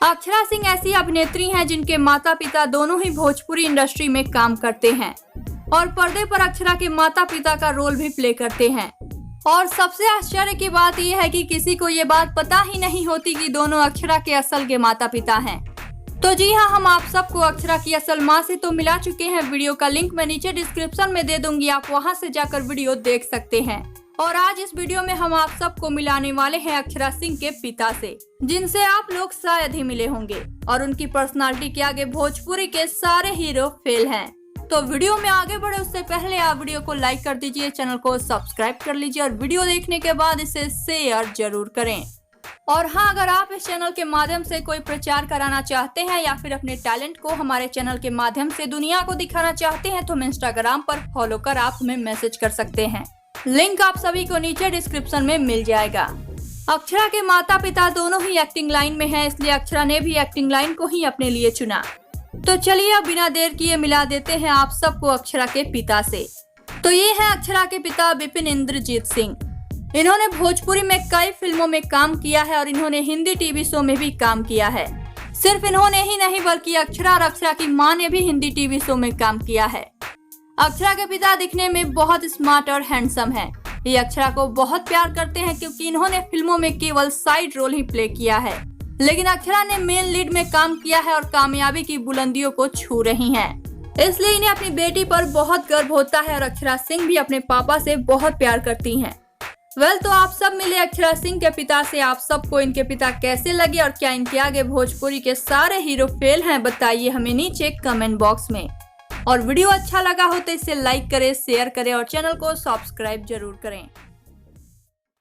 अक्षरा सिंह ऐसी अभिनेत्री हैं जिनके माता पिता दोनों ही भोजपुरी इंडस्ट्री में काम करते हैं और पर्दे पर अक्षरा के माता पिता का रोल भी प्ले करते हैं। और सबसे आश्चर्य की बात यह है कि किसी को ये बात पता ही नहीं होती कि दोनों अक्षरा के असल के माता पिता हैं। तो जी हाँ, हम आप सबको अक्षरा की असल माँ से तो मिला चुके हैं। वीडियो का लिंक मैं नीचे डिस्क्रिप्शन में दे दूंगी, आप वहां से जाकर वीडियो देख सकते हैं। और आज इस वीडियो में हम आप सबको मिलाने वाले हैं अक्षरा सिंह के पिता से, जिनसे आप लोग शायद ही मिले होंगे और उनकी पर्सनालिटी के आगे भोजपुरी के सारे हीरो फेल हैं। तो वीडियो में आगे बढ़े उससे पहले आप वीडियो को लाइक कर दीजिए, चैनल को सब्सक्राइब कर लीजिए और वीडियो देखने के बाद इसे शेयर जरूर करें। और हाँ, अगर आप इस चैनल के माध्यम से कोई प्रचार कराना चाहते हैं या फिर अपने टैलेंट को हमारे चैनल के माध्यम से दुनिया को दिखाना चाहते हैं तो हमें इंस्टाग्राम पर फॉलो कर आप हमें मैसेज कर सकते हैं। लिंक आप सभी को नीचे डिस्क्रिप्शन में मिल जाएगा। अक्षरा के माता पिता दोनों ही एक्टिंग लाइन में हैं, इसलिए अक्षरा ने भी एक्टिंग लाइन को ही अपने लिए चुना। तो चलिए अब बिना देर किए मिला देते हैं आप सबको अक्षरा के पिता से। तो ये है अक्षरा के पिता विपिन इंद्रजीत सिंह। इन्होंने भोजपुरी में कई फिल्मों में काम किया है और इन्होंने हिंदी टीवी शो में भी काम किया है। सिर्फ इन्होंने ही नहीं बल्कि अक्षरा और अक्षरा की मां ने भी हिंदी टीवी शो में काम किया है। अक्षरा के पिता दिखने में बहुत स्मार्ट और हैंडसम हैं। ये अक्षरा को बहुत प्यार करते हैं क्योंकि इन्होंने फिल्मों में केवल साइड रोल ही प्ले किया है, लेकिन अक्षरा ने मेन लीड में काम किया है और कामयाबी की बुलंदियों को छू रही हैं। इसलिए इन्हें अपनी बेटी पर बहुत गर्व होता है और अक्षरा सिंह भी अपने पापा से बहुत प्यार करती हैं। तो आप सब मिले अक्षरा सिंह के पिता से। आप सबको इनके पिता कैसे लगे और क्या इनके आगे भोजपुरी के सारे हीरो फेल हैं, बताइए हमें नीचे कमेंट बॉक्स में। और वीडियो अच्छा लगा हो तो इसे लाइक करें, शेयर करें और चैनल को सब्सक्राइब जरूर करें।